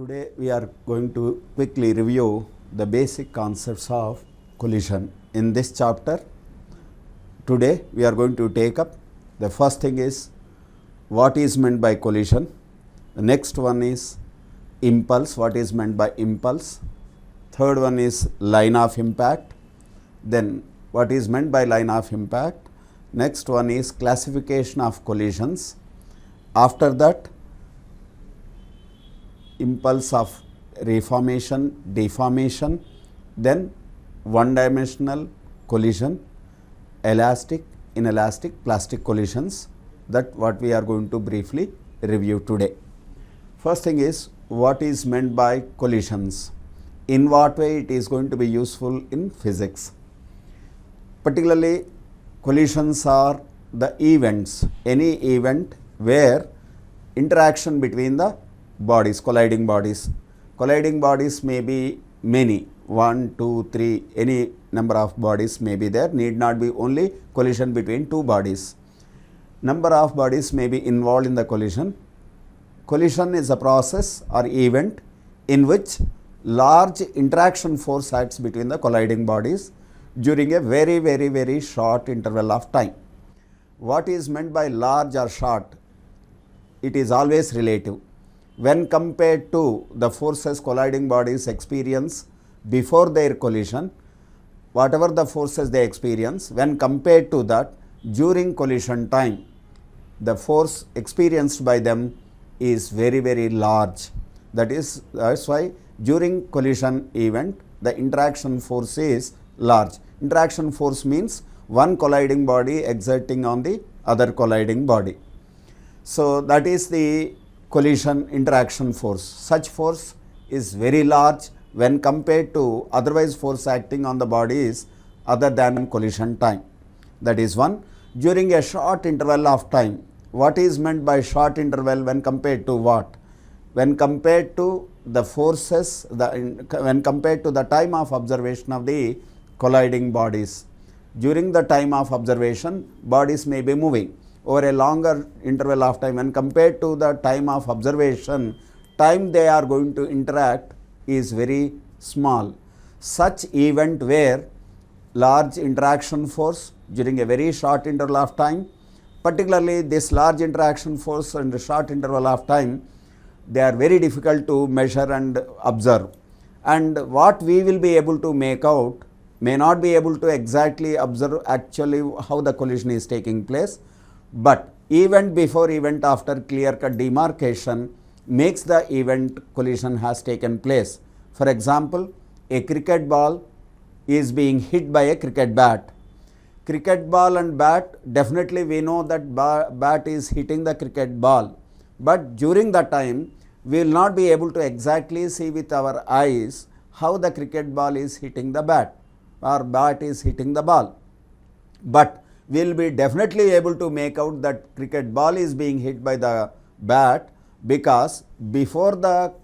Today we are going to quickly review the basic concepts of collision. In this chapter, today we are going to take up the first thing is what is meant by collision. The next one is impulse, what is meant by impulse. Third one is line of impact. Then what is meant by line of impact. Next one is classification of collisions. After that, impulse of reformation, deformation, then one dimensional collision, elastic, inelastic, plastic collisions, that what we are going to briefly review today. First thing is what is meant by collisions, in what way it is going to be useful in physics. Particularly collisions are the events, any event where interaction between the bodies, colliding bodies. Colliding bodies may be many, 1, 2, 3, any number of bodies may be there, need not be only collision between two bodies. Number of bodies may be involved in the collision. Collision is a process or event in which large interaction force acts between the colliding bodies during a very short interval of time. What is meant by large or short? It is always relative. When compared to the forces colliding bodies experience before their collision, whatever the forces they experience, when compared to that during collision time, the force experienced by them is very large. That's why during collision event the interaction force is large. Interaction force means one colliding body exerting on the other colliding body. So that is the collision interaction force. Such force is very large when compared to otherwise force acting on the bodies other than collision time. That is one. During a short interval of time, what is meant by short interval when compared to what? When compared to the forces, when compared to the time of observation of the colliding bodies. During the time of observation, bodies may be moving. Over a longer interval of time, when compared to the time of observation, time they are going to interact is very small. Such event where large interaction force during a very short interval of time, particularly this large interaction force and the short interval of time, they are very difficult to measure and observe. And what we will be able to make out may not be able to exactly observe actually how the collision is taking place. But event before, event after, clear-cut demarcation makes the event collision has taken place. For example, a cricket ball is being hit by a cricket bat. Cricket ball and bat, definitely we know that bat is hitting the cricket ball. But during the time, we will not be able to exactly see with our eyes how the cricket ball is hitting the bat or bat is hitting the ball. But we will be definitely able to make out that cricket ball is being hit by the bat, because before the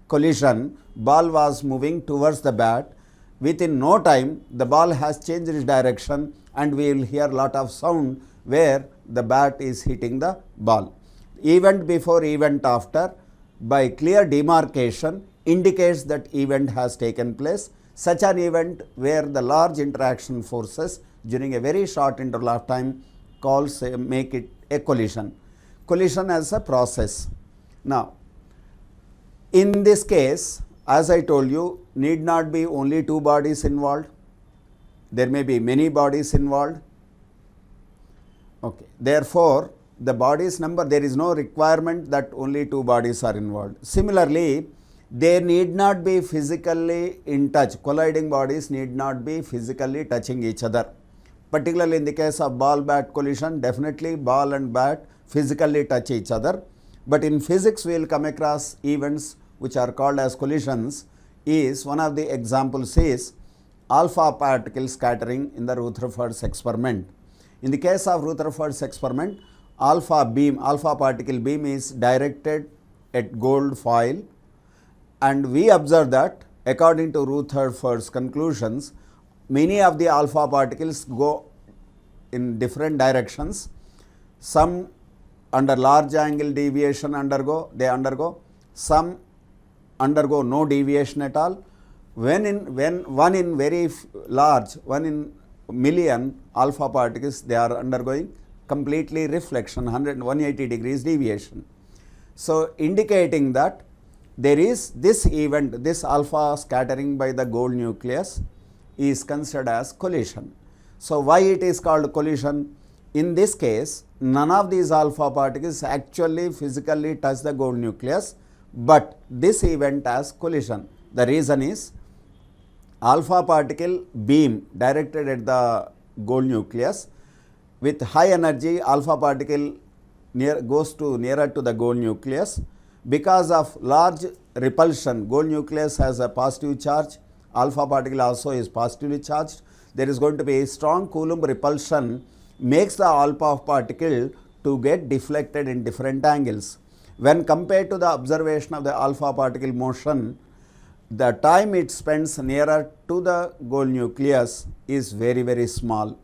collision ball was moving towards the bat. Within no time the ball has changed its direction and we will hear lot of sound where the bat is hitting the ball. Event before, event after, by clear demarcation indicates that event has taken place. Such an event where the large interaction forces during a very short interval of time make it a collision. Collision as a process. Now, in this case, as I told you, need not be only two bodies involved. There may be many bodies involved. Okay. Therefore, the bodies number, there is no requirement that only two bodies are involved. Similarly, they need not be physically in touch. Colliding bodies need not be physically touching each other. Particularly in the case of ball-bat collision, definitely ball and bat physically touch each other. But in physics, we will come across events which are called as collisions. Is one of the examples is alpha particle scattering in the Rutherford's experiment. In the case of Rutherford's experiment, alpha particle beam is directed at gold foil, and we observe that according to Rutherford's conclusions, many of the alpha particles go in different directions. Some under large angle deviation they undergo, some undergo no deviation at all. When one in very large, 1 in million alpha particles, they are undergoing completely reflection, 180 degrees deviation. So indicating that there is this event, this alpha scattering by the gold nucleus is considered as collision. So why it is called collision? In this case, none of these alpha particles actually physically touch the gold nucleus, but this event as collision. The reason is alpha particle beam directed at the gold nucleus with high energy, alpha particle goes to nearer to the gold nucleus. Because of large repulsion, gold nucleus has a positive charge, alpha particle also is positively charged. There is going to be a strong Coulomb repulsion, makes the alpha particle to get deflected in different angles. When compared to the observation of the alpha particle motion, the time it spends nearer to the gold nucleus is very, very small.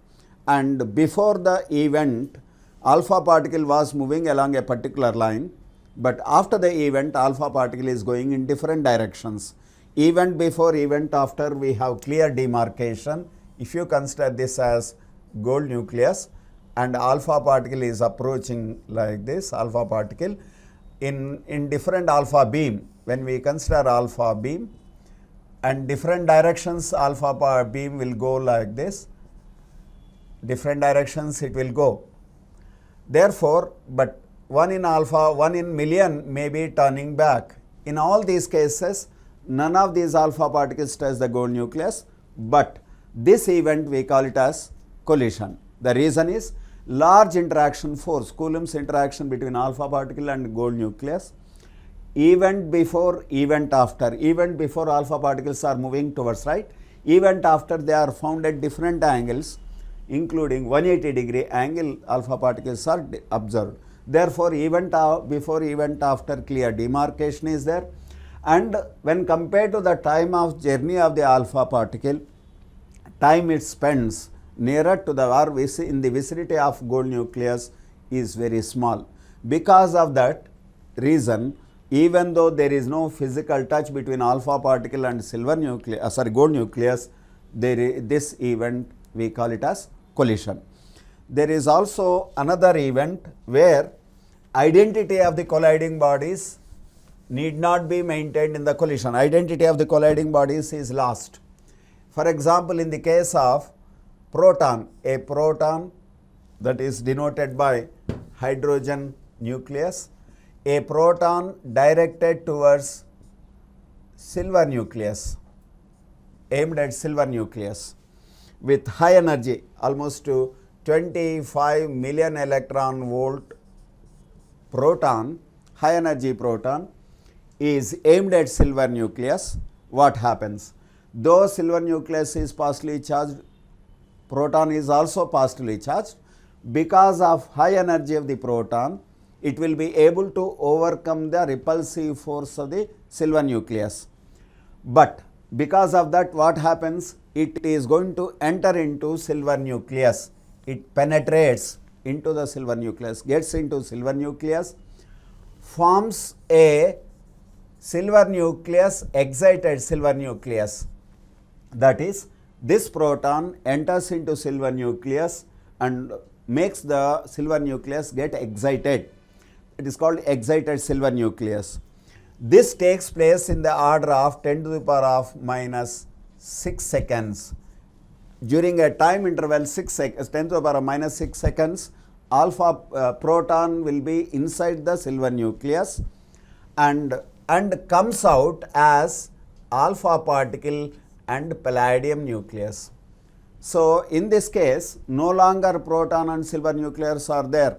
And before the event, alpha particle was moving along a particular line, but after the event, alpha particle is going in different directions. Event before, event after, we have clear demarcation. If you consider this as gold nucleus and alpha particle is approaching like this, alpha particle in different alpha beam, when we consider alpha beam and different directions, alpha beam will go like this, different directions it will go. Therefore, but 1 in alpha, 1 in million may be turning back. In all these cases, none of these alpha particles touch the gold nucleus, but this event we call it as collision. The reason is large interaction force, Coulomb's interaction between alpha particle and gold nucleus. Event before, event after. Event before, alpha particles are moving towards right. Event after, they are found at different angles, including 180 degree angle alpha particles are observed. Therefore, event before, event after, clear demarcation is there. And when compared to the time of journey of the alpha particle, time it spends nearer to the or in the vicinity of gold nucleus is very small. Because of that reason, even though there is no physical touch between alpha particle and gold nucleus, this event we call it as collision. There is also another event where identity of the colliding bodies need not be maintained in the collision. Identity of the colliding bodies is lost. For example, in the case of proton, a proton that is denoted by hydrogen nucleus, a proton directed towards silver nucleus, aimed at silver nucleus with high energy, almost to 25 million electron volt proton, high energy proton is aimed at silver nucleus. What happens? Though silver nucleus is positively charged, proton is also positively charged. Because of high energy of the proton, it will be able to overcome the repulsive force of the silver nucleus. But because of that, what happens? It is going to enter into silver nucleus. It penetrates into the silver nucleus, gets into silver nucleus, forms a silver nucleus, excited silver nucleus. That is, this proton enters into silver nucleus and makes the silver nucleus get excited. It is called excited silver nucleus. This takes place in the order of 10 to the power of minus 6 seconds. During a time interval 6 seconds, 10 to the power of minus 6 seconds, alpha proton will be inside the silver nucleus and comes out as alpha particle and palladium nucleus. So in this case, no longer proton and silver nucleus are there.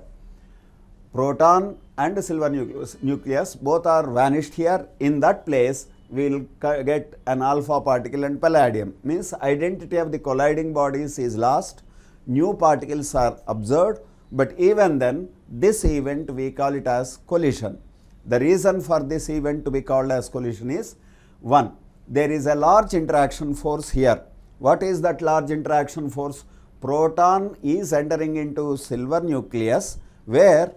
Proton and silver nucleus both are vanished here. In that place, we will get an alpha particle and palladium. Means identity of the colliding bodies is lost, new particles are observed, but even then this event we call it as collision. The reason for this event to be called as collision is, one, there is a large interaction force here. What is that large interaction force? Proton is entering into silver nucleus, where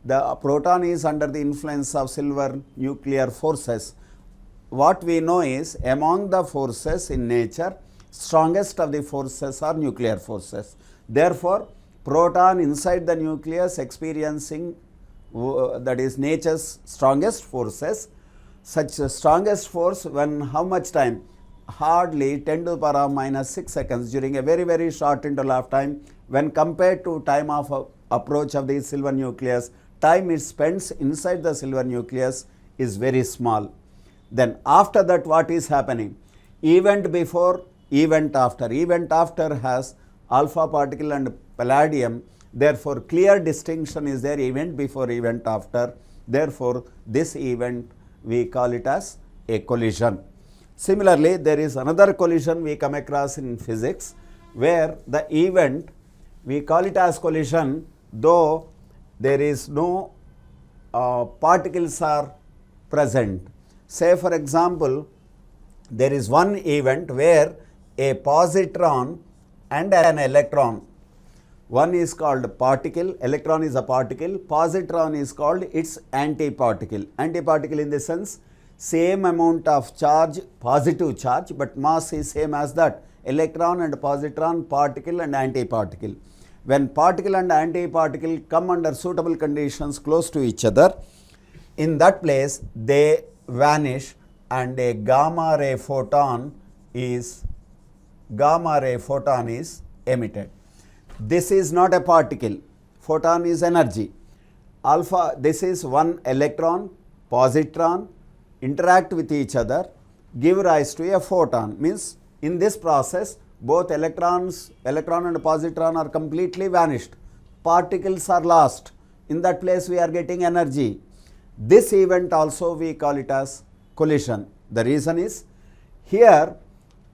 the proton is under the influence of silver nuclear forces. what we know is among the forces in nature, strongest of the forces are nuclear forces. Therefore, proton inside the nucleus experiencing that is nature's strongest forces. Such strongest force when how much time? Hardly 10 to the power of minus 6 seconds during a very, very short interval of time. When compared to time of approach of the silver nucleus, time it spends inside the silver nucleus is very small. Then after that, what is happening? Event before, event after. Event after has alpha particle and palladium. Therefore, clear distinction is there, event before, event after. Therefore, this event we call it as a collision. Similarly, there is another collision we come across in physics where the event we call it as collision, though there is no particles are present. Say for example, there is one event where a positron and an electron, one is called particle, electron is a particle, positron is called its antiparticle. Antiparticle in the sense same amount of charge, positive charge, but mass is same as that, electron and positron, particle and antiparticle. When particle and antiparticle come under suitable conditions close to each other, in that place they vanish and a gamma ray photon is emitted. This is not a particle, photon is energy. Alpha, this is one electron, positron interact with each other, give rise to a photon. Means in this process both electron and positron are completely vanished, particles are lost. In that place we are getting energy. This event also we call it as collision. The reason is here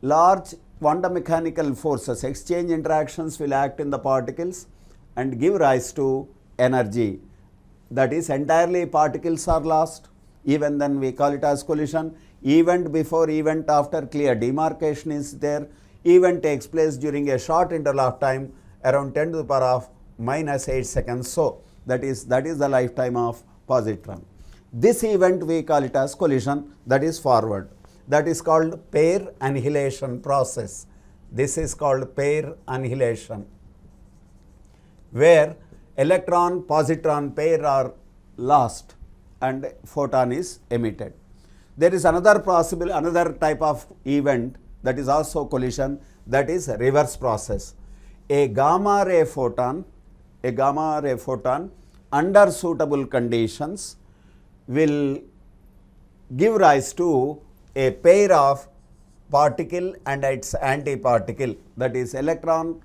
large quantum mechanical forces, exchange interactions will act in the particles and give rise to energy. That is entirely particles are lost. Even then we call it as collision. Event before, event after, clear demarcation is there. Event takes place during a short interval of time around 10 to the power of minus 8 seconds. So that is the lifetime of positron. This event we call it as collision, that is forward. That is called pair annihilation process. This is called pair annihilation, where electron positron pair are lost and photon is emitted. There is another type of event that is also collision, that is reverse process. A gamma ray photon under suitable conditions will give rise to a pair of particle and its antiparticle, that is electron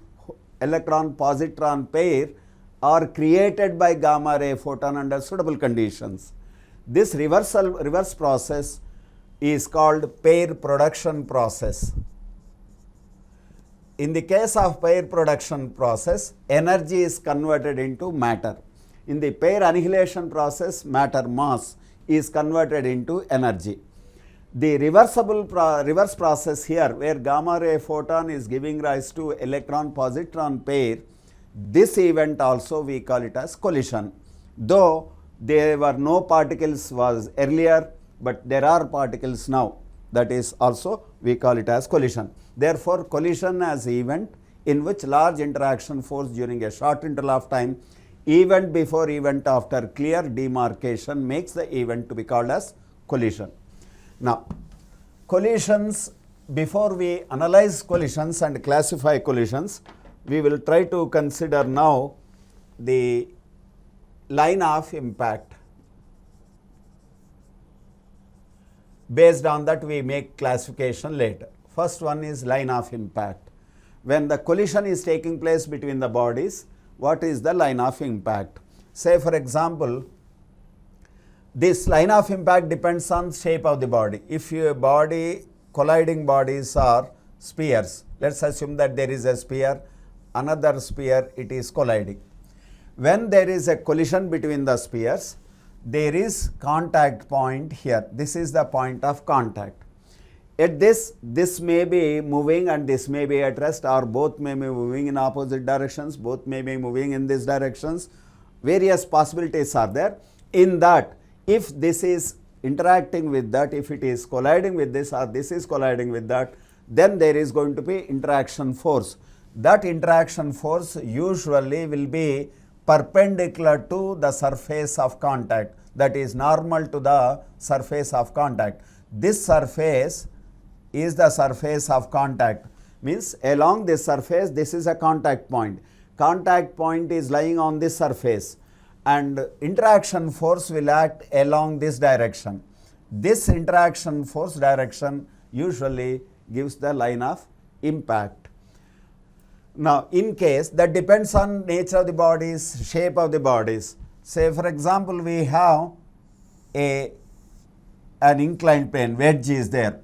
positron pair are created by gamma ray photon under suitable conditions. This reverse process is called pair production process. In the case of pair production process, energy is converted into matter. In the pair annihilation process, matter mass is converted into energy. The reverse process here, where gamma ray photon is giving rise to electron positron pair, this event also we call it as collision. Though there were no particles was earlier, but there are particles now, that is also we call it as collision. Therefore, collision as event in which large interaction force during a short interval of time, event before, event after, clear demarcation makes the event to be called as collision. Now, collisions, before we analyze collisions and classify collisions, we will try to consider now the line of impact. Based on that we make classification later. First one is line of impact. When the collision is taking place between the bodies, what is the line of impact? Say for example, this line of impact depends on shape of the body. If your colliding bodies are spheres, let us assume that there is a sphere, another sphere, it is colliding. When there is a collision between the spheres, there is contact point here. This is the point of contact. At this may be moving and this may be at rest, or both may be moving in opposite directions, both may be moving in these directions. Various possibilities are there. In that, if this is interacting with that, if it is colliding with this or this is colliding with that, then there is going to be interaction force. That interaction force usually will be perpendicular to the surface of contact, that is normal to the surface of contact. This surface is the surface of contact, means along this surface this is a contact point. Contact point is lying on this surface and interaction force will act along this direction. This interaction force direction usually gives the line of impact. Now, in case that depends on nature of the bodies, shape of the bodies. Say for example, we have an inclined plane, wedge is there.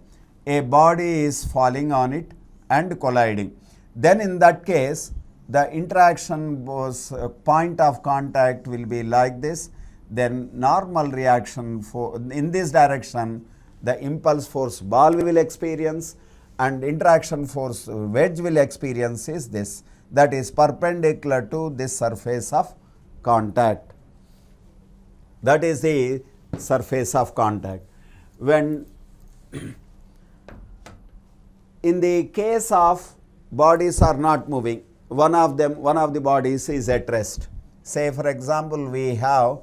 A body is falling on it and colliding. Then in that case, the interaction was point of contact will be like this. Then normal reaction for in this direction, the impulse force ball will experience and interaction force wedge will experience is this, that is perpendicular to this surface of contact. That is the surface of contact. When in the case of bodies are not moving, one of the bodies is at rest. Say for example, we have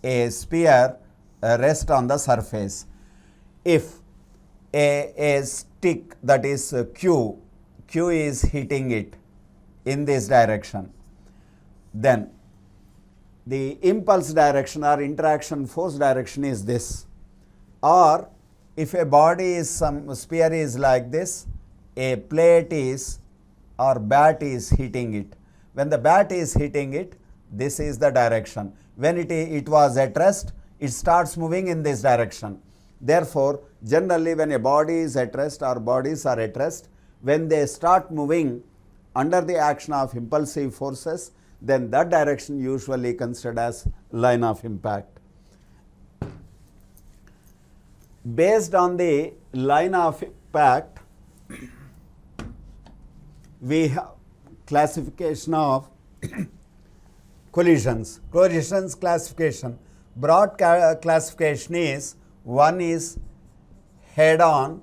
a sphere rest on the surface. If a stick, that is Q is hitting it in this direction, then the impulse direction or interaction force direction is this. Or if a body is some sphere is like this, a plate is or bat is hitting it. When the bat is hitting it, this is the direction. When it was at rest, it starts moving in this direction. Therefore, generally when a body is at rest or bodies are at rest, when they start moving under the action of impulsive forces, then that direction usually considered as line of impact. Based on the line of impact, we have classification of collisions. Collisions classification, broad classification is, one is head on,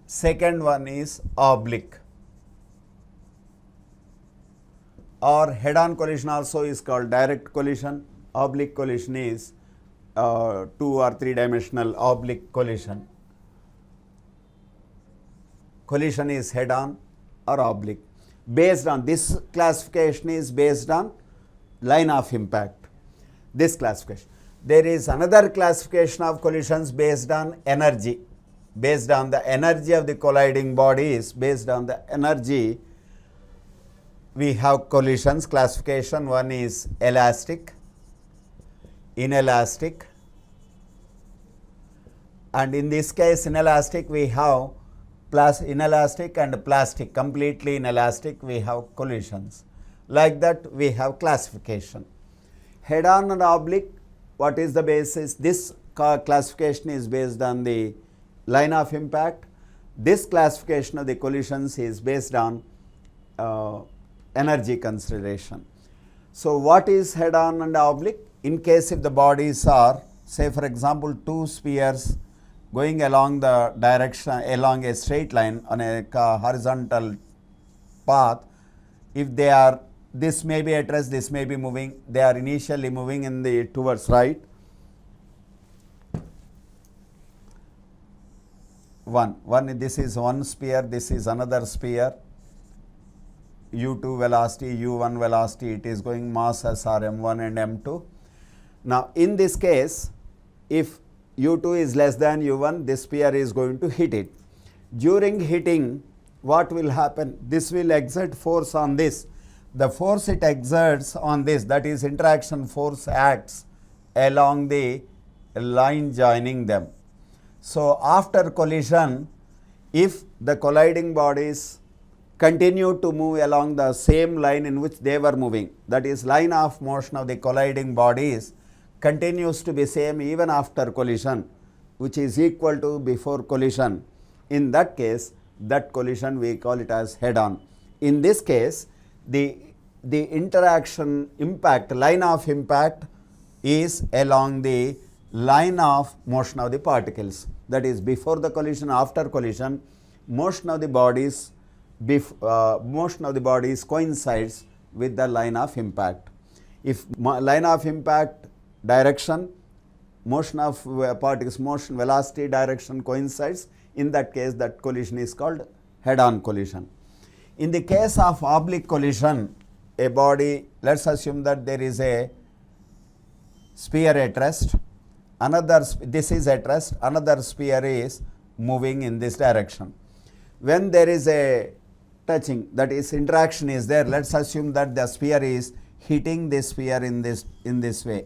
second one is oblique, or head on collision also is called direct collision. Oblique collision is 2 or 3 dimensional oblique collision. Collision is head on or oblique. Based on this classification is based on line of impact, this classification. There is another classification of collisions based on energy, based on the energy of the colliding bodies. Based on the energy, we have collisions classification. One is elastic, inelastic, and in this case inelastic we have inelastic and plastic. Completely inelastic we have collisions. Like that we have classification. Head on and oblique, what is the basis? This classification is based on the line of impact. This classification of the collisions is based on energy consideration. So what is head on and oblique? In case if the bodies are, say for example, 2 spheres going along the direction, along a straight line on a horizontal path, if they are, this may be at rest, this may be moving, they are initially moving in the towards right. This is one sphere, this is another sphere. U2 velocity, U1 velocity, it is going masses are M1 and M2. Now in this case, if U2 is less than U1, this sphere is going to hit it. During hitting, what will happen? This will exert force on this. The force it exerts on this, that is interaction force, acts along the line joining them. So after collision, if the colliding bodies continue to move along the same line in which they were moving, that is line of motion of the colliding bodies continues to be same even after collision, which is equal to before collision. In that case, that collision we call it as head on. In this case, the interaction impact, line of impact is along the line of motion of the particles. That is, before the collision, after collision, motion of the bodies coincides with the line of impact. If line of impact direction, motion of particles, motion velocity direction coincides, in that case that collision is called head-on collision. In the case of oblique collision, a body, let us assume that there is a sphere at rest, this is at rest, another sphere is moving in this direction. When there is a touching, that is interaction is there, let us assume that the sphere is hitting this sphere in this way.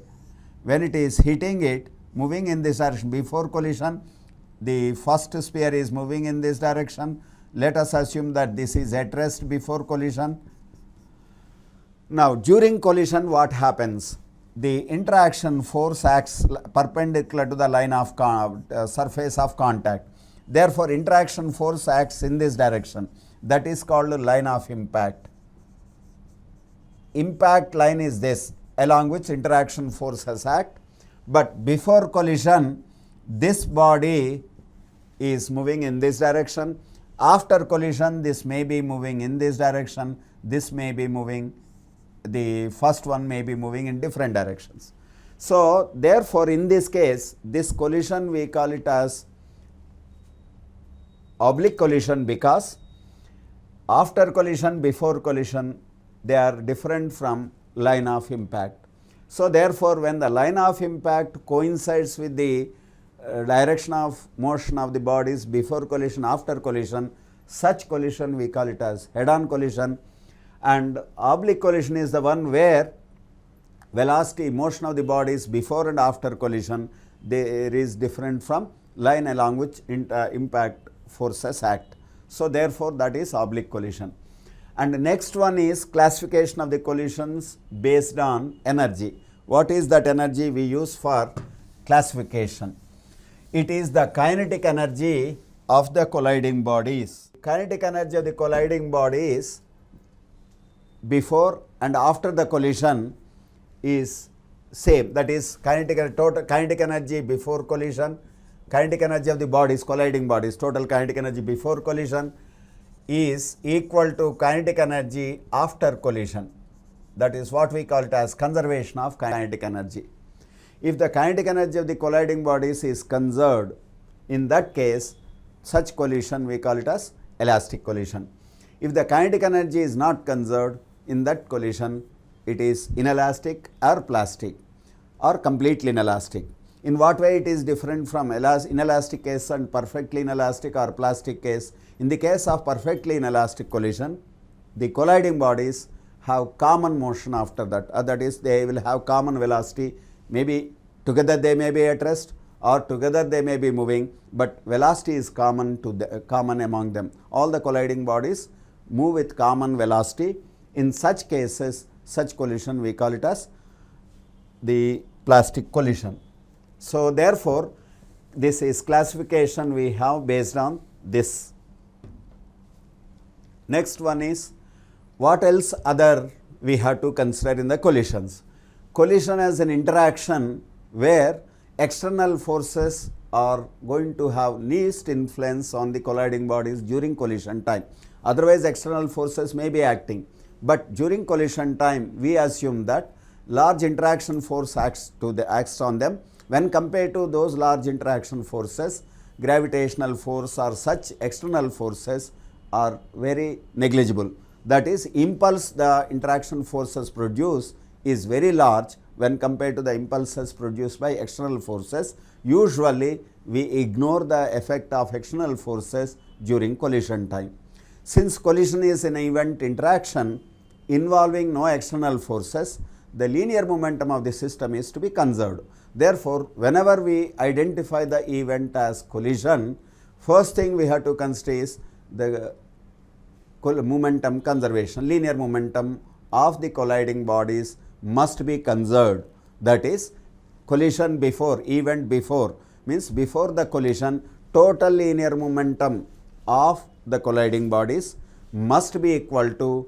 When it is hitting it, moving in this direction, before collision, the first sphere is moving in this direction. Let us assume that this is at rest before collision. Now, during collision, what happens? The interaction force acts perpendicular to the line of surface of contact. Therefore, interaction force acts in this direction. That is called line of impact. Impact line is this, along which interaction forces act. But before collision, this body is moving in this direction. After collision, this may be moving in this direction, this may be moving, the first one may be moving in different directions. So, therefore, in this case, this collision we call it as oblique collision, because after collision, before collision, they are different from line of impact. So, therefore, when the line of impact coincides with the direction of motion of the bodies before collision, after collision, such collision we call it as head-on collision. And oblique collision is the one where velocity, motion of the bodies before and after collision, there is different from line along which impact forces act. So, therefore, that is oblique collision. And the next one is classification of the collisions based on energy. What is that energy we use for classification? It is the kinetic energy of the colliding bodies. Kinetic energy of the colliding bodies before and after the collision is same. That is total kinetic energy before collision, kinetic energy of the bodies, colliding bodies, total kinetic energy before collision is equal to kinetic energy after collision. That is what we call it as conservation of kinetic energy. If the kinetic energy of the colliding bodies is conserved, in that case, such collision we call it as elastic collision. If the kinetic energy is not conserved, in that collision, it is inelastic or plastic or completely inelastic. In what way it is different from inelastic case and perfectly inelastic or plastic case? In the case of perfectly inelastic collision, the colliding bodies have common motion after that, that is, they will have common velocity, maybe together they may be at rest or together they may be moving, but velocity is common among them. All the colliding bodies move with common velocity. In such cases, such collision we call it as the plastic collision. So, therefore, this is classification we have based on this. Next one is, what else other we have to consider in the collisions? Collision as an interaction where external forces are going to have least influence on the colliding bodies during collision time. Otherwise, external forces may be acting, but during collision time we assume that large interaction force acts on them. When compared to those large interaction forces, gravitational force or such external forces are very negligible. That is, impulse the interaction forces produce is very large when compared to the impulses produced by external forces. Usually, we ignore the effect of external forces during collision time. Since collision is an event interaction involving no external forces, the linear momentum of the system is to be conserved. Therefore, whenever we identify the event as collision, first thing we have to consider is the momentum conservation. Linear momentum of the colliding bodies must be conserved. That is, collision before, event before, means before the collision, total linear momentum of the colliding bodies must be equal to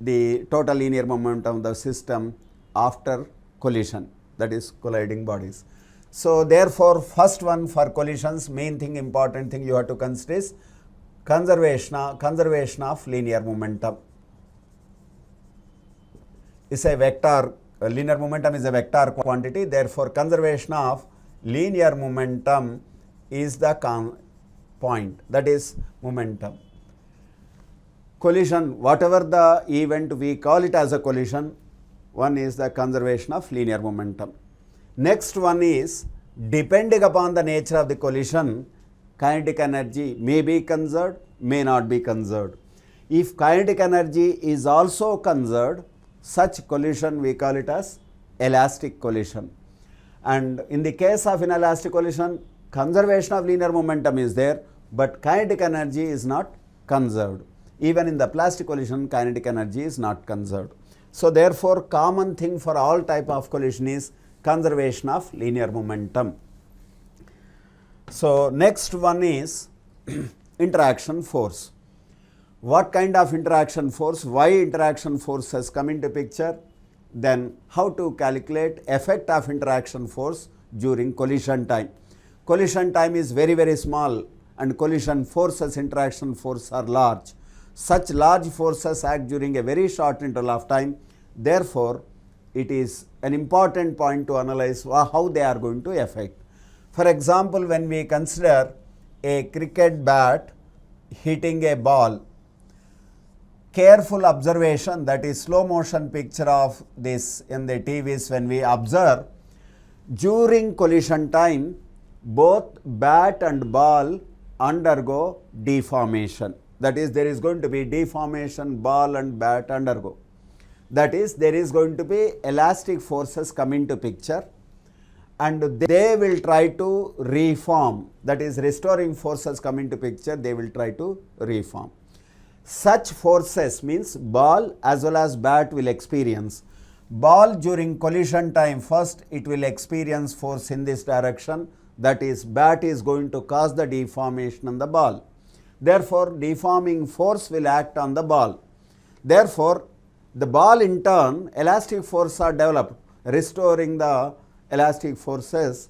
the total linear momentum of the system after collision. that is colliding bodies. So therefore, first one for collisions, main thing, important thing you have to consider is conservation of linear momentum. Is a vector, linear momentum is a vector quantity, therefore conservation of linear momentum is the point, that is momentum. Collision, whatever the event we call it as a collision, one is the conservation of linear momentum. Next one is, depending upon the nature of the collision, kinetic energy may be conserved, may not be conserved. If kinetic energy is also conserved, such collision we call it as elastic collision. And in the case of inelastic collision, conservation of linear momentum is there, but kinetic energy is not conserved. Even in the plastic collision, kinetic energy is not conserved. So therefore, common thing for all type of collision is conservation of linear momentum. So next one is interaction force. What kind of interaction force? Why interaction force has come into picture? Then how to calculate effect of interaction force during collision time. Collision time is very, very small and collision forces, interaction force are large. Such large forces act during a very short interval of time. Therefore, it is an important point to analyze how they are going to affect. For example, when we consider a cricket bat hitting a ball, careful observation, that is slow motion picture of this in the TVs, when we observe, during collision time, both bat and ball undergo deformation. That is, there is going to be deformation, ball and bat undergo. That is, there is going to be elastic forces come into picture and they will try to reform. That is, restoring forces come into picture, they will try to reform. Such forces means ball as well as bat will experience. Ball during collision time, first it will experience force in this direction, that is, bat is going to cause the deformation on the ball. Therefore, deforming force will act on the ball. Therefore, the ball in turn, elastic forces are developed, restoring the elastic forces,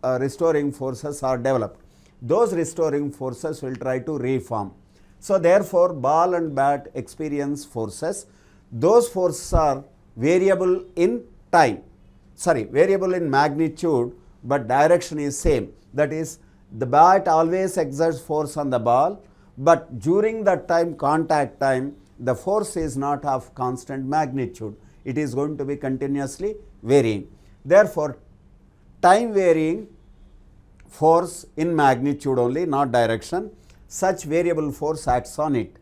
restoring forces are developed. Those restoring forces will try to reform. So therefore, ball and bat experience forces. Those forces are variable in time, variable in magnitude, but direction is same. That is, the bat always exerts force on the ball, but during that time, contact time, the force is not of constant magnitude. It is going to be continuously varying. Therefore, time varying force in magnitude only, not direction, such variable force acts on it.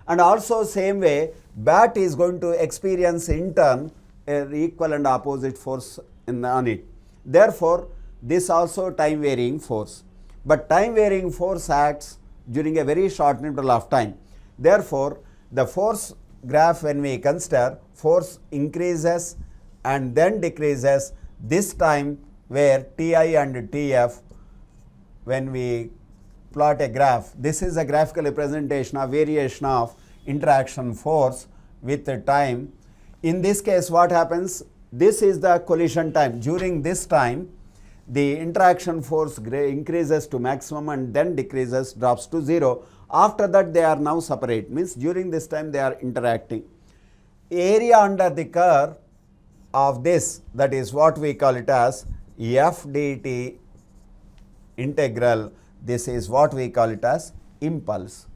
And also same way, bat is going to experience in turn an equal and opposite force on it. Therefore, this also time varying force. But time varying force acts during a very short interval of time. Therefore, the force graph, when we consider, force increases and then decreases. This time where Ti and Tf, when we plot a graph, this is a graphical representation of variation of interaction force with the time. In this case, what happens? This is the collision time. During this time, the interaction force increases to maximum and then decreases, drops to 0. After that, they are now separate, means during this time they are interacting. Area under the curve of this, that is what we call it as f dt integral, this is what we call it as impulse.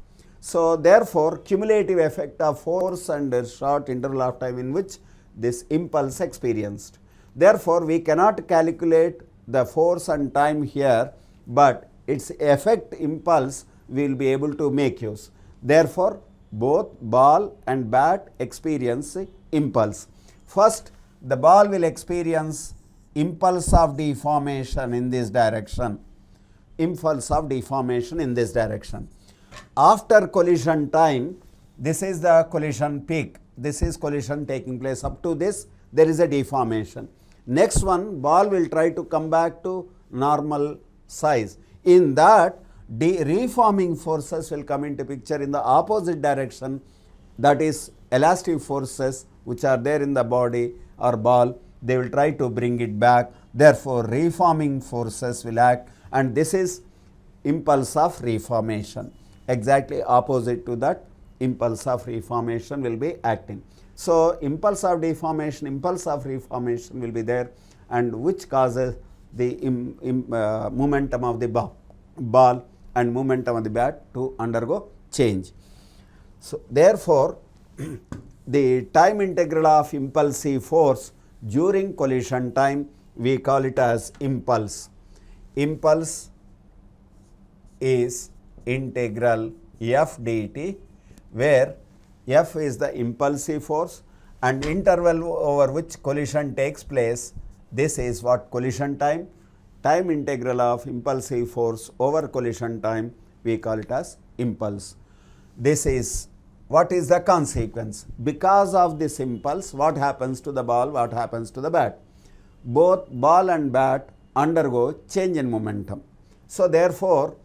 So therefore, cumulative effect of force and a short interval of time in which this impulse experienced. Therefore, we cannot calculate the force and time here, but its effect impulse we will be able to make use. Therefore, both ball and bat experience impulse. First, the ball will experience impulse of deformation in this direction. Impulse of deformation in this direction. After collision time, this is the collision peak. This is collision taking place. Up to this, there is a deformation. Next one, ball will try to come back to normal size. In that, reforming forces will come into picture in the opposite direction, that is elastic forces which are there in the body or ball. they will try to bring it back. Therefore, reforming forces will act, and this is impulse of reformation. Exactly opposite to that, impulse of reformation will be acting. So, impulse of deformation, impulse of reformation will be there, and which causes the momentum of the ball and momentum of the bat to undergo change. So, therefore, the time integral of impulsive force during collision time, we call it as impulse. Impulse is integral f dt, where f is the impulsive force and interval over which collision takes place. This is what collision time. Time integral of impulsive force over collision time, we call it as impulse. This is what is the consequence. Because of this impulse, what happens to the ball, what happens to the bat? Both ball and bat undergo change in momentum. So, therefore,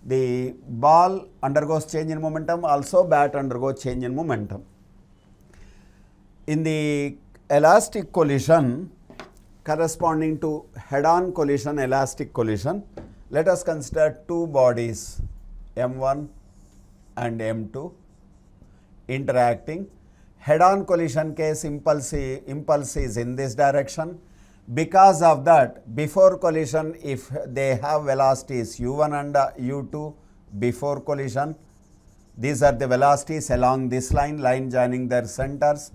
the ball undergoes change in momentum, also bat undergoes change in momentum. In the elastic collision corresponding to head-on collision, elastic collision, let us consider two bodies M1 and M2 interacting. Head-on collision case, impulse is in this direction. Because of that, before collision, if they have velocities u1 and u2 before collision, these are the velocities along this line joining their centers.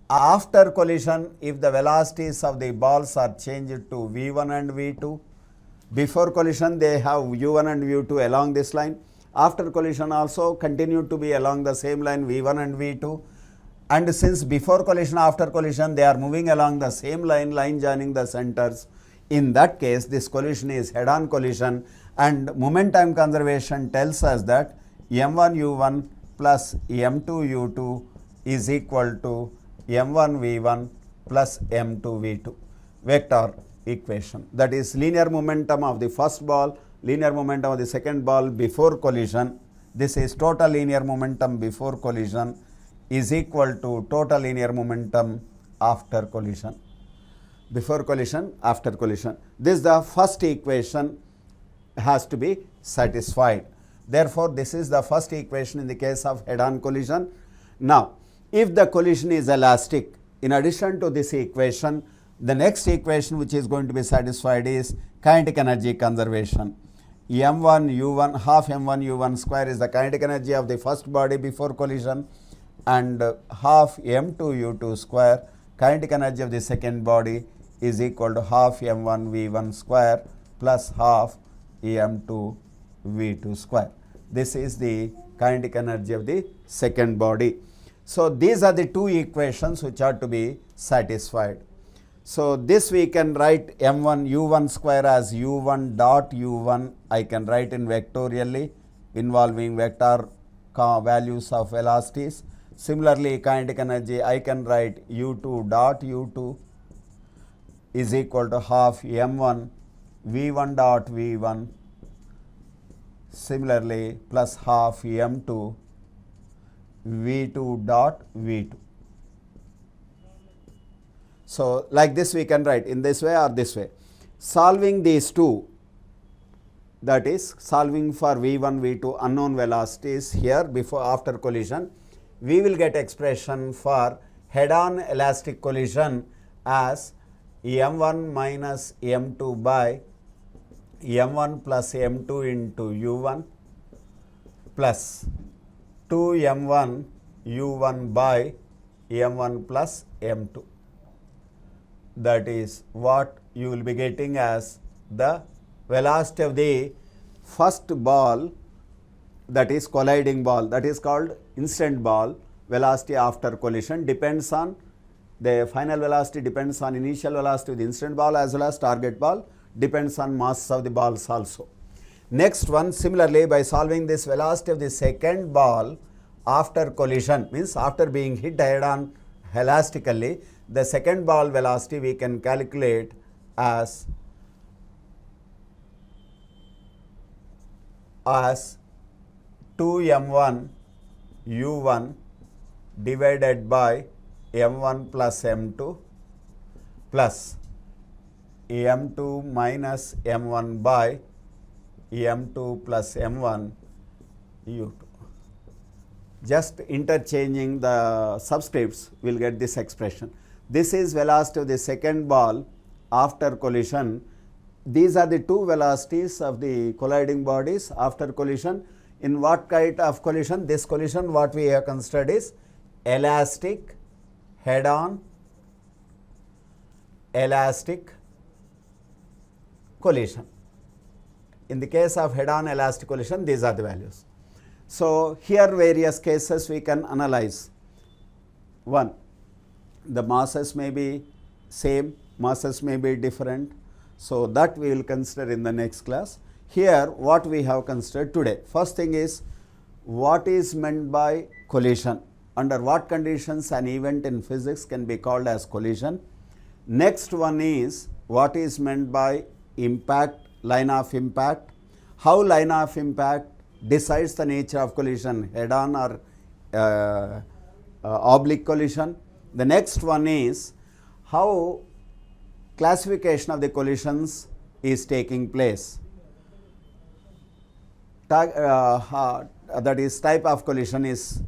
After collision, if the velocities of the balls are changed to v1 and v2, before collision they have u1 and u2 along this line. After collision also continue to be along the same line v1 and v2. And since before collision, after collision, they are moving along the same line joining the centers. In that case, this collision is head-on collision, and momentum conservation tells us that m1 u1 plus m2 u2 is equal to m1 v1 plus m2 v2, vector equation. That is linear momentum of the first ball, linear momentum of the second ball before collision. This is total linear momentum before collision is equal to total linear momentum after collision. Before collision, after collision. This is the first equation has to be satisfied. Therefore, this is the first equation in the case of head-on collision. Now, if the collision is elastic, in addition to this equation, the next equation which is going to be satisfied is kinetic energy conservation. m1 u1 half m1 u1 square is the kinetic energy of the first body before collision, and half m2 u2 square kinetic energy of the second body is equal to half m1 v1 square plus half m2 v2 square. This is the kinetic energy of the second body. So, these are the two equations which are to be satisfied. So, this we can write m1 u1 square as u1 dot u1, I can write in vectorially involving vector values of velocities. Similarly, kinetic energy I can write u2 dot u2 is equal to half m1 v1 dot v1, similarly plus half m2 v2 dot v2. So, like this we can write in this way or this way. Solving these two, that is solving for v1, v2 unknown velocities here before after collision, we will get expression for head-on elastic collision as m1 minus m2 by m1 plus m2 into u1 plus 2m1 u1 by m1 plus m2. That is what you will be getting as the velocity of the first ball, that is colliding ball, that is called instant ball. Velocity after collision depends on the final velocity, depends on initial velocity of the instant ball as well as target ball, depends on mass of the balls also. Next one, similarly, by solving this velocity of the second ball after collision, means after being hit head on elastically, the second ball velocity we can calculate as 2m1 u1 divided by m1 plus m2 plus m2 minus m1 by m2 plus m1 u2. Just interchanging the subscripts, we will get this expression. This is velocity of the second ball after collision. These are the two velocities of the colliding bodies after collision. In what kind of collision? This collision what we have considered is elastic, head-on, elastic collision. In the case of head-on elastic collision, these are the values. So, here various cases we can analyze. One, the masses may be same, masses may be different. So, that we will consider in the next class. Here what we have considered today. First thing is what is meant by collision. Under what conditions an event in physics can be called as collision. Next one is what is meant by impact, line of impact. How line of impact decides the nature of collision, head on or oblique collision. The next one is how classification of the collisions is taking place. That is type of collision is,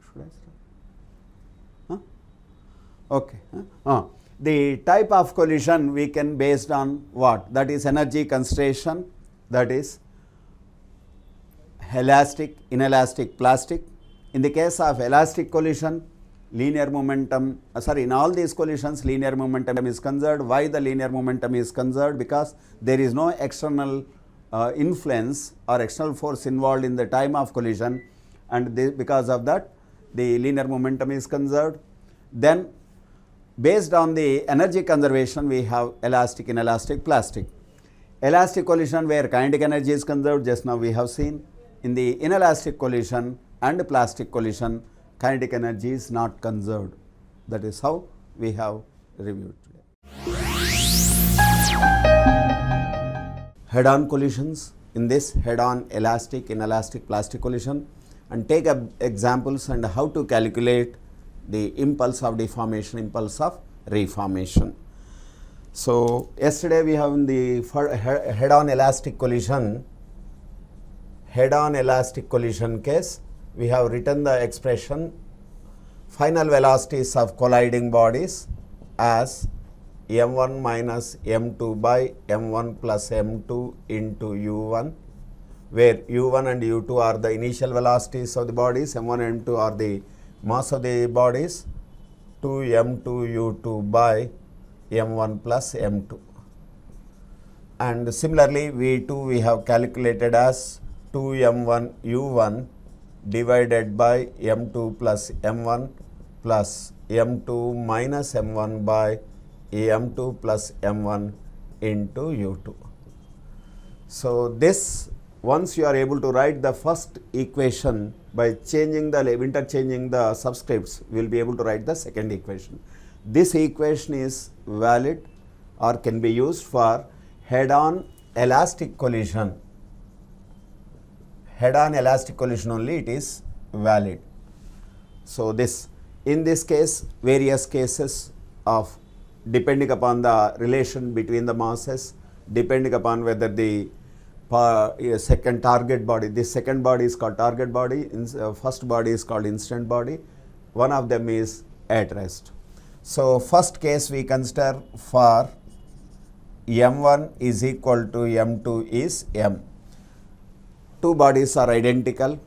should I start? Okay. The type of collision we can based on what? That is energy conservation, that is elastic, inelastic, plastic. In the case of elastic collision, linear momentum, in all these collisions linear momentum is conserved. Why the linear momentum is conserved? Because there is no external influence or external force involved in the time of collision, and because of that the linear momentum is conserved. Then based on the energy conservation we have elastic, inelastic, plastic. Elastic collision where kinetic energy is conserved, just now we have seen. In the inelastic collision and plastic collision, kinetic energy is not conserved. That is how we have reviewed today. Head-on collisions, in this head-on elastic, inelastic, plastic collision, and take up examples and how to calculate the impulse of deformation, impulse of reformation. So, yesterday we have in the head-on elastic collision, case, we have written the expression final velocities of colliding bodies as m1 minus m2 by m1 plus m2 into u1, where u1 and u2 are the initial velocities of the bodies, m1 and m2 are the mass of the bodies, to m2 u2 by m1 plus m2. And similarly, v2 we have calculated as 2m1 u1 divided by m2 plus m1 plus m2 minus m1 by m2 plus m1 into u2. So, this once you are able to write the first equation by changing the interchanging the subscripts, we will be able to write the second equation. This equation is valid or can be used for head-on elastic collision. Head-on elastic collision only it is valid. So, in this case various cases of depending upon the relation between the masses, depending upon whether the second target body, this second body is called target body, first body is called incident body, one of them is at rest. So, first case we consider for m1 is equal to m2 is m. Two bodies are identical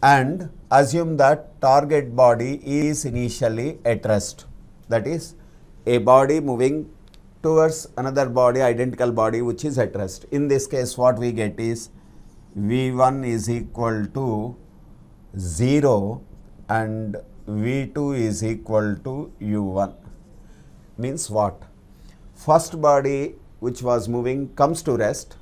and assume that target body is initially at rest, that is a body moving towards another body, identical body which is at rest. In this case what we get is v1 is equal to 0 and v2 is equal to u1. Means what? First body which was moving comes to rest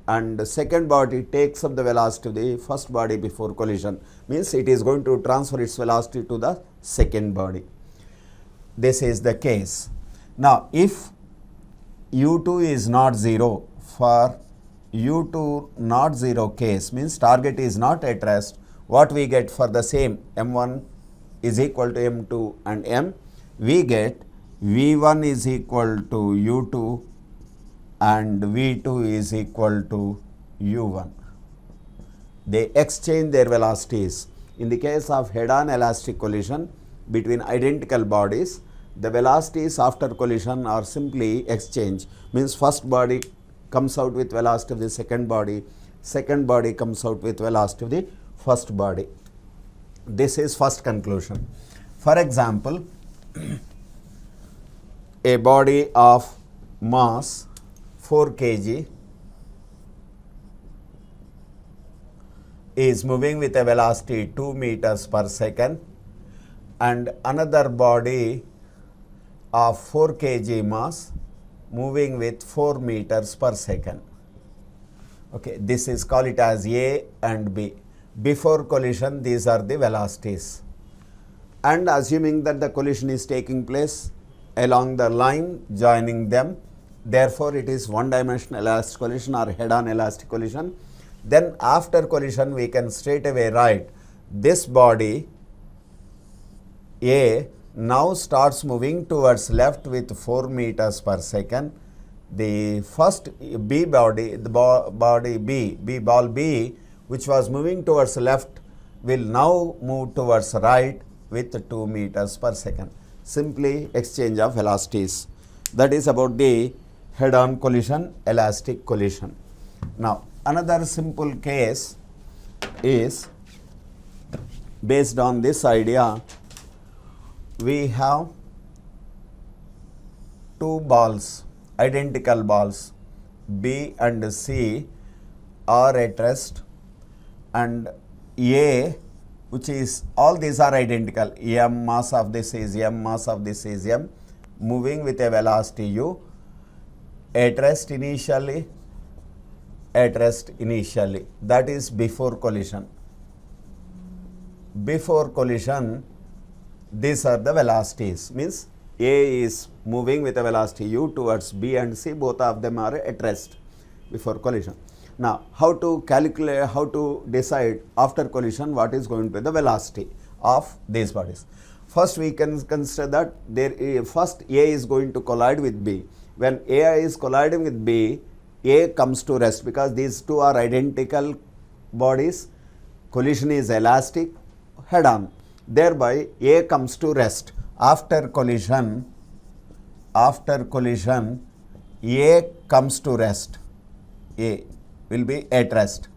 and the second body takes up the velocity of the first body before collision, means it is going to transfer its velocity to the second body. This is the case. Now, if u2 is not 0, for u2 not 0 case means target is not at rest, what we get for the same m1 is equal to m2 and m, we get V1 is equal to U2 and V2 is equal to U1. They exchange their velocities. In the case of head-on elastic collision between identical bodies, the velocities after collision are simply exchange. Means first body comes out with velocity of the second body comes out with velocity of the first body. This is first conclusion. For example, a body of mass 4 kg is moving with a velocity 2 meters per second, and another body of 4 kg mass moving with 4 meters per second. Okay, this is call it as A and B. Before collision, these are the velocities. And assuming that the collision is taking place along the line joining them, therefore it is one dimensional elastic collision or head-on elastic collision. Then after collision, we can straight away write this body A now starts moving towards left with 4 meters per second. The first B body, the body ball B, which was moving towards left, will now move towards right with 2 meters per second. Simply exchange of velocities. That is about the head-on collision, elastic collision. Now, another simple case is based on this idea. We have two balls, identical balls, B and C are at rest, and A, which is all these are identical, M mass of this is M, mass of this is M, moving with a velocity U, at rest initially, that is before collision. Before collision, these are the velocities, means A is moving with a velocity U towards B and C, both of them are at rest before collision. Now, how to calculate, how to decide after collision what is going to be the velocity of these bodies? First, we can consider that first A is going to collide with B. When A is colliding with B, A comes to rest because these two are identical bodies. Collision is elastic, head-on. Thereby, A comes to rest. After collision, A comes to rest. A will be at rest.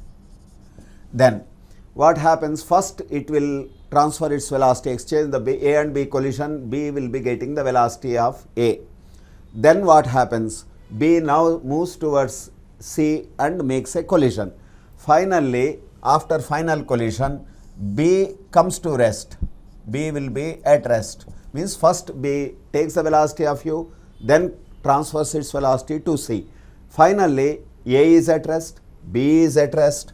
Then, what happens? First, it will transfer its velocity, exchange the A and B collision. B will be getting the velocity of A. Then, what happens? B now moves towards C and makes a collision. Finally, after final collision, B comes to rest. B will be at rest. Means first B takes the velocity of U, then transfers its velocity to C. Finally, A is at rest, B is at rest,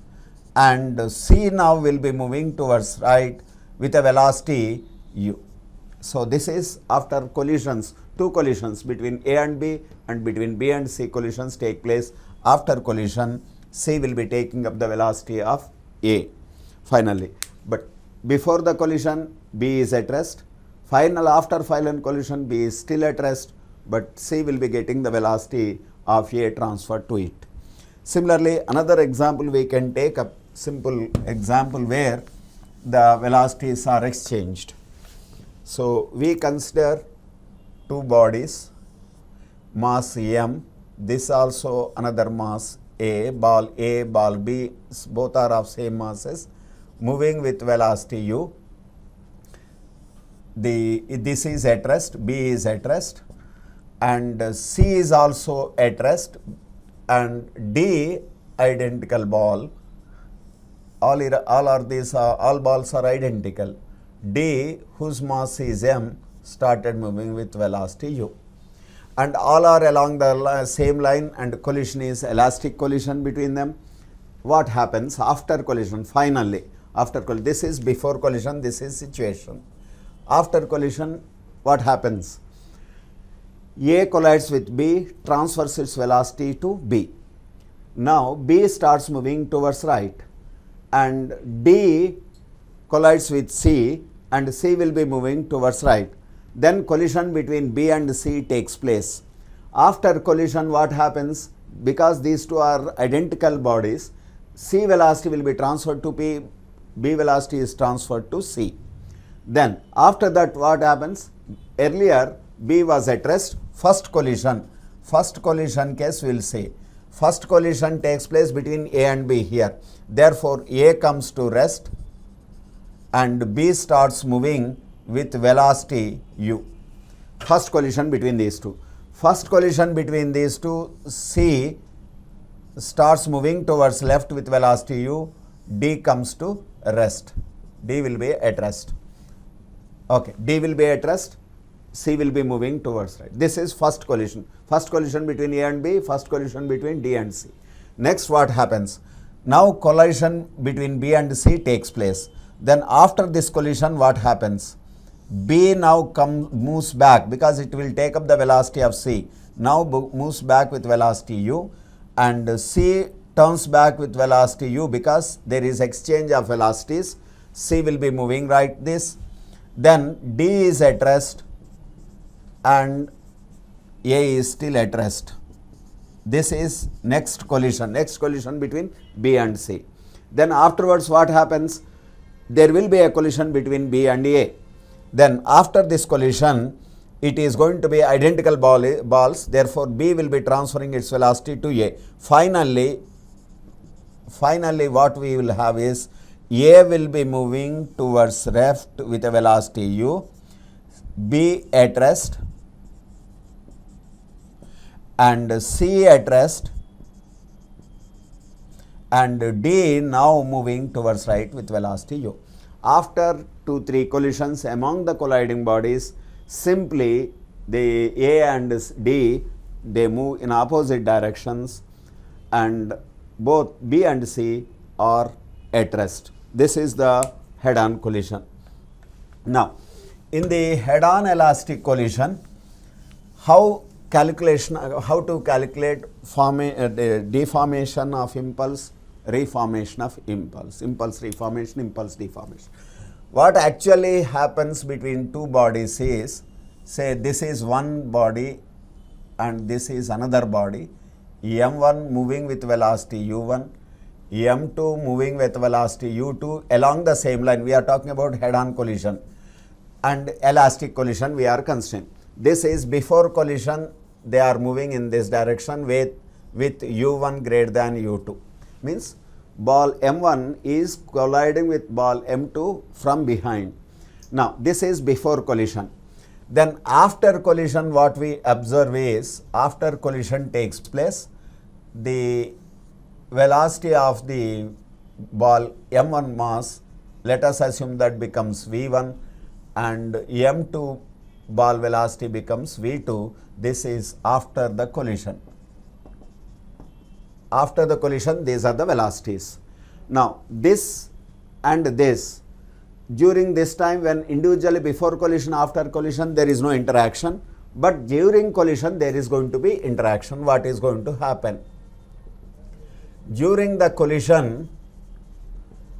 and C now will be moving towards right with a velocity U. So, this is after collisions, two collisions between A and B and between B and C collisions take place. After collision, C will be taking up the velocity of A finally. But before the collision, B is at rest. After final collision, B is still at rest, but C will be getting the velocity of A transferred to it. Similarly, another example, we can take a simple example where the velocities are exchanged. So, we consider two bodies, mass M, this also another mass A, ball B, both are of same masses, moving with velocity U. This is at rest, B is at rest, and C is also at rest, and D, identical ball. All balls are identical. D, whose mass is M, started moving with velocity U. And all are along the same line, and collision is elastic collision between them. What happens after collision? Finally, this is before collision, this is situation. After collision, what happens? A collides with B, transfers its velocity to B. Now, B starts moving towards right, and D collides with C, and C will be moving towards right. Then collision between B and C takes place. After collision, what happens? Because these two are identical bodies, C velocity will be transferred to B, B velocity is transferred to C. Then after that what happens? Earlier B was at rest, first collision case we will say. First collision takes place between A and B here. Therefore, A comes to rest and B starts moving with velocity u. First collision between these two. First collision between these two, C starts moving towards left with velocity u, D comes to rest. D will be at rest. Okay, D will be at rest, C will be moving towards right. This is first collision. First collision between A and B, first collision between D and C. Next what happens? Now collision between B and C takes place. Then after this collision what happens? B now moves back because it will take up the velocity of C. Now moves back with velocity u, and C turns back with velocity u because there is exchange of velocities. C will be moving right this. Then D is at rest and A is still at rest. This is next collision between B and C. Then afterwards what happens? There will be a collision between B and A. Then after this collision, it is going to be identical balls, therefore B will be transferring its velocity to A. Finally what we will have is A will be moving towards left with a velocity u, B at rest and C at rest, and D now moving towards right with velocity u. After 2-3 collisions among the colliding bodies, simply the A and D, they move in opposite directions and both B and C are at rest. This is the head-on collision. Now, in the head-on elastic collision, how to calculate deformation of impulse, reformation of impulse, impulse reformation, impulse deformation. What actually happens between two bodies is, say this is one body and this is another body, M1 moving with velocity u1, M2 moving with velocity u2 along the same line. We are talking about head-on collision, and elastic collision we are considering. This is before collision, they are moving in this direction with u1 greater than u2. Means ball M1 is colliding with ball M2 from behind. Now this is before collision. Then after collision what we observe is, after collision takes place, the velocity of the ball M1 mass, let us assume that becomes V1, and M2 ball velocity becomes V2. This is after the collision. After the collision, these are the velocities. Now this and this, during this time when individually before collision, after collision there is no interaction, but during collision there is going to be interaction. What is going to happen? During the collision,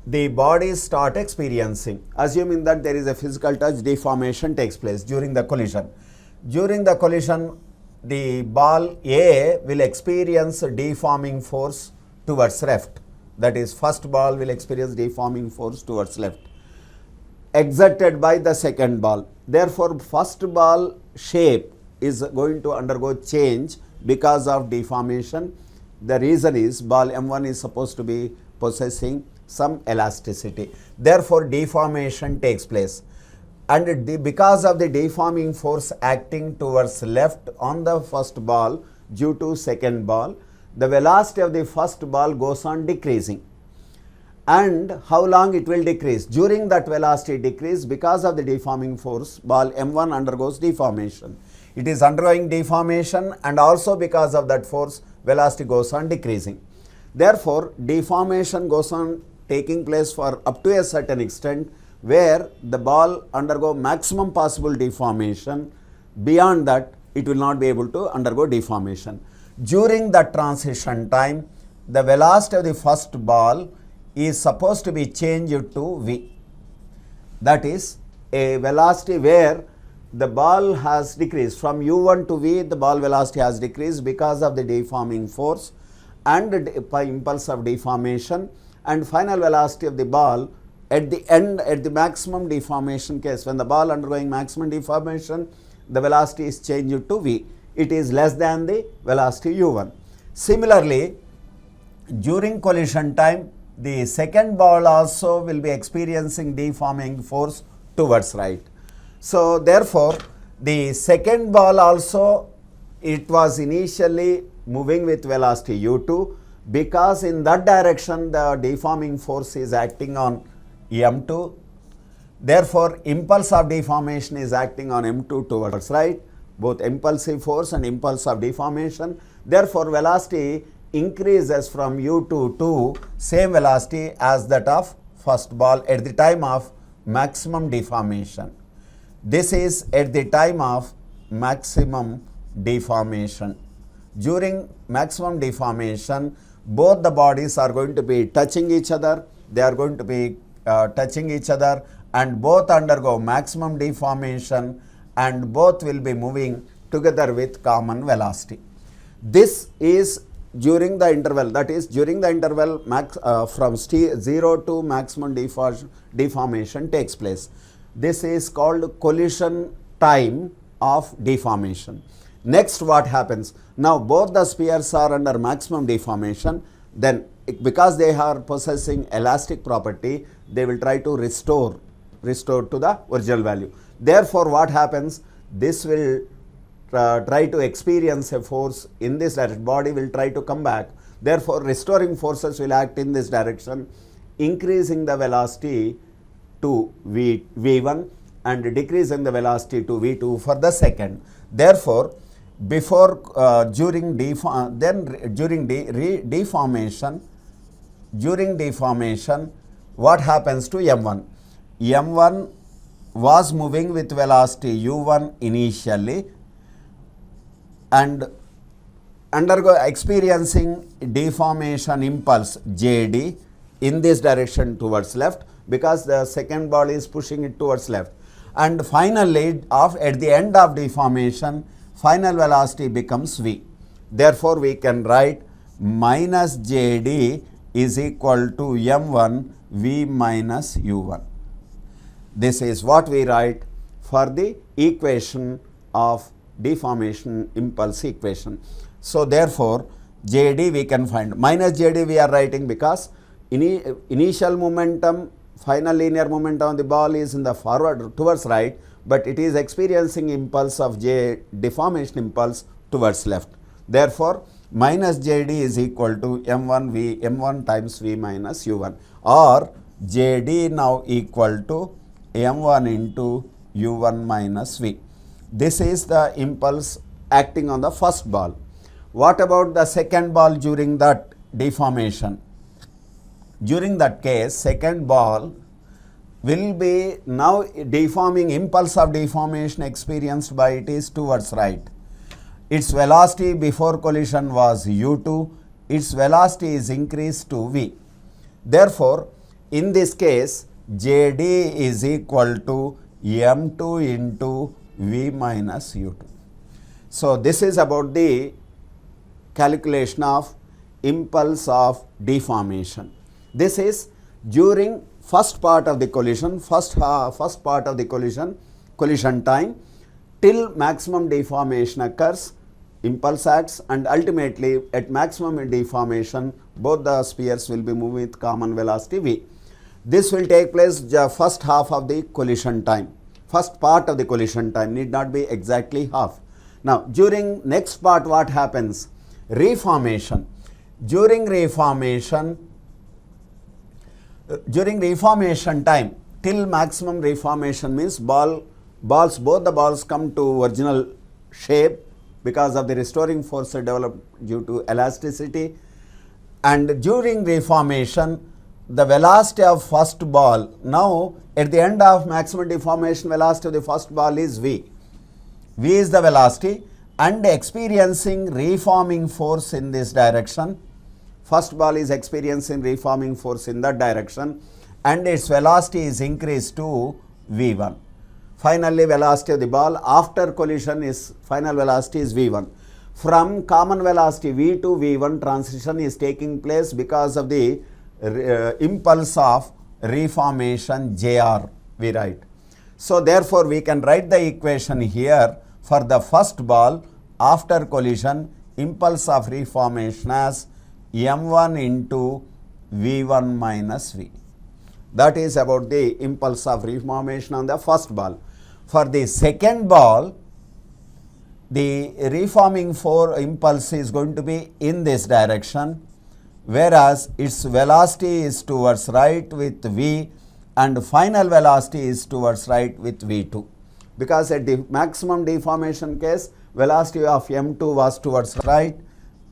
the bodies start experiencing, assuming that there is a physical touch, deformation takes place during the collision. During the collision, the ball A will experience deforming force towards left. That is, first ball will experience deforming force towards left, exerted by the second ball. Therefore, first ball shape is going to undergo change because of deformation. The reason is ball M1 is supposed to be possessing some elasticity. Therefore, deformation takes place. And because of the deforming force acting towards left on the first ball due to second ball, the velocity of the first ball goes on decreasing. And how long it will decrease? During that velocity decrease, because of the deforming force, ball M1 undergoes deformation. It is undergoing deformation, and also because of that force, velocity goes on decreasing. Therefore, deformation goes on taking place for up to a certain extent, where the ball undergo maximum possible deformation. Beyond that, it will not be able to undergo deformation. During that transition time, the velocity of the first ball is supposed to be changed to V. That is a velocity where the ball has decreased from u1 to v, the ball velocity has decreased because of the deforming force and the impulse of deformation, and final velocity of the ball at the end, at the maximum deformation case, when the ball undergoing maximum deformation, the velocity is changed to v. It is less than the velocity u1. Similarly, during collision time, the second ball also will be experiencing deforming force towards right. So therefore, the second ball also, it was initially moving with velocity u2, because in that direction the deforming force is acting on m2. Therefore, impulse of deformation is acting on m2 towards right, both impulsive force and impulse of deformation. Therefore, velocity increases from u2 to same velocity as that of first ball at the time of maximum deformation. This is at the time of maximum deformation. During maximum deformation, both the bodies are going to be touching each other, they are going to be touching each other, and both undergo maximum deformation, and both will be moving together with common velocity. This is during the interval, that is during the interval from 0 to maximum deformation takes place. This is called collision time of deformation. Next, what happens? Now both the spheres are under maximum deformation, then because they are possessing elastic property, they will try to restore to the original value. Therefore, what happens? This will try to experience a force in this direction, body will try to come back. Therefore, restoring forces will act in this direction, increasing the velocity to v1 and decreasing the velocity to v2 for the second. Therefore, before during deformation, what happens to m1? m1 was moving with velocity u1 initially and experiencing deformation impulse jd in this direction towards left, because the second ball is pushing it towards left, and finally at the end of deformation, final velocity becomes v. Therefore, we can write minus jd is equal to m1 v minus u1. This is what we write for the equation of deformation impulse equation. So therefore, jd we can find, minus jd we are writing because initial momentum, final linear momentum of the ball is in the forward towards right, but it is experiencing impulse of deformation impulse towards left. Therefore, minus jd is equal to m1 times v minus u1, or jd now equal to m1 into u1 minus v. This is the impulse acting on the first ball. What about the second ball during that deformation? During that case, second ball will be now deforming, impulse of deformation experienced by it is towards right. Its velocity before collision was u2, its velocity is increased to v. Therefore, in this case, jd is equal to m2 into v minus u2. So this is about the calculation of impulse of deformation. This is during first part of the collision, first part of the collision time, till maximum deformation occurs, impulse acts, and ultimately at maximum deformation both the spheres will be moving with common velocity v. This will take place the first half of the collision time, first part of the collision time, need not be exactly half. Now during next part what happens? Reformation. During reformation time till maximum reformation means both the balls come to original shape because of the restoring force developed due to elasticity, and during reformation the velocity of first ball, now at the end of maximum deformation velocity of the first ball is v. V is the velocity, and experiencing reforming force in this direction. First ball is experiencing reforming force in that direction, and its velocity is increased to v1. Finally, velocity of the ball after collision is final velocity is v1. From common velocity v to v1 transition is taking place because of the impulse of reformation Jr, we write. So therefore, we can write the equation here for the first ball after collision impulse of reformation as m1 into v1 minus v. That is about the impulse of reformation on the first ball. For the second ball, the reforming impulse is going to be in this direction, whereas its velocity is towards right with v and final velocity is towards right with v2. Because at the maximum deformation case, velocity of m2 was towards right,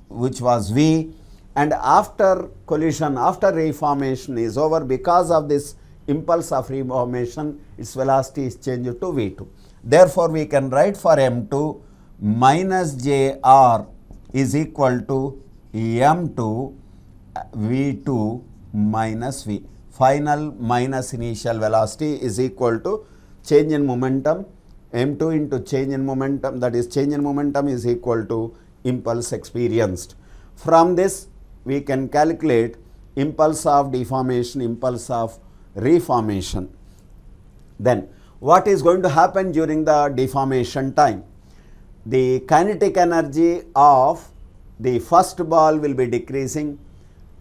which was v, and after collision, after reformation is over, because of this impulse of reformation, its velocity is changed to v2. Therefore, we can write for m2 minus jr is equal to m2 v2 minus v. Final minus initial velocity is equal to change in momentum, m2 into change in momentum, that is change in momentum is equal to impulse experienced. From this, we can calculate impulse of deformation, impulse of reformation. Then what is going to happen during the deformation time? The kinetic energy of the first ball will be decreasing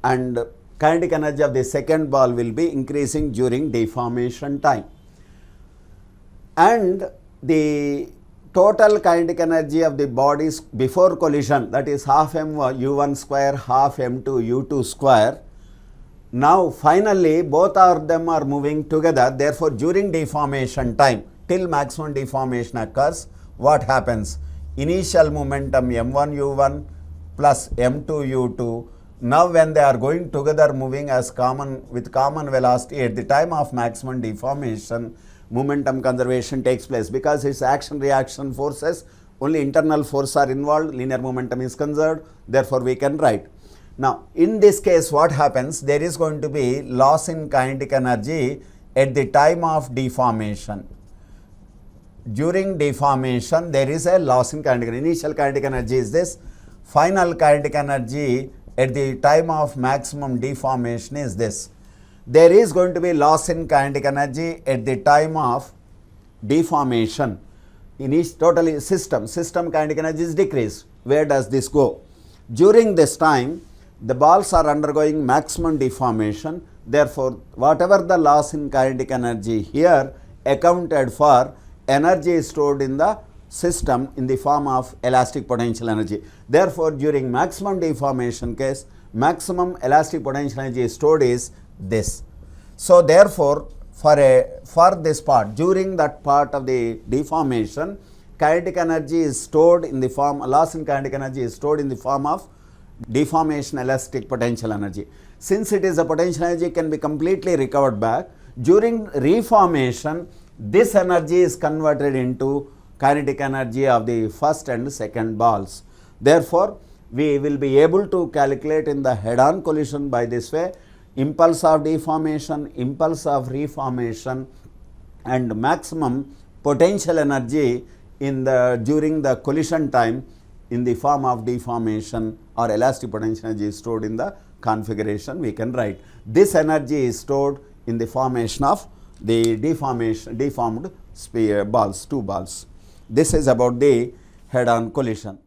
and kinetic energy of the second ball will be increasing during deformation time. And the total kinetic energy of the bodies before collision, that is half m u1 square, half m2 u2 square. Now finally both of them are moving together. Therefore, during deformation time till maximum deformation occurs, what happens? Initial momentum m1 u1 plus m2 u2. Now when they are going together moving as common with common velocity at the time of maximum deformation, momentum conservation takes place because its action reaction forces, only internal force are involved, linear momentum is conserved. Therefore, we can write. Now in this case what happens? There is going to be loss in kinetic energy at the time of deformation. During deformation there is a loss in kinetic energy. Initial kinetic energy is this, final kinetic energy at the time of maximum deformation is this. There is going to be loss in kinetic energy at the time of deformation. In each totally system kinetic energy is decreased. Where does this go? During this time, the balls are undergoing maximum deformation. Therefore, whatever the loss in kinetic energy here accounted for, energy is stored in the system in the form of elastic potential energy. Therefore, during maximum deformation case, maximum elastic potential energy stored is this. So therefore, for this part, during that part of the deformation, kinetic energy is stored in the form, loss in kinetic energy is stored in the form of deformation elastic potential energy. Since it is a potential energy can be completely recovered back, during reformation this energy is converted into kinetic energy of the first and second balls. Therefore, we will be able to calculate in the head-on collision by this way, impulse of deformation, impulse of reformation and maximum potential energy in the during the collision time in the form of deformation or elastic potential energy is stored in the configuration we can write. This energy is stored in the formation of the deformed sphere balls, two balls. This is about the head-on collision.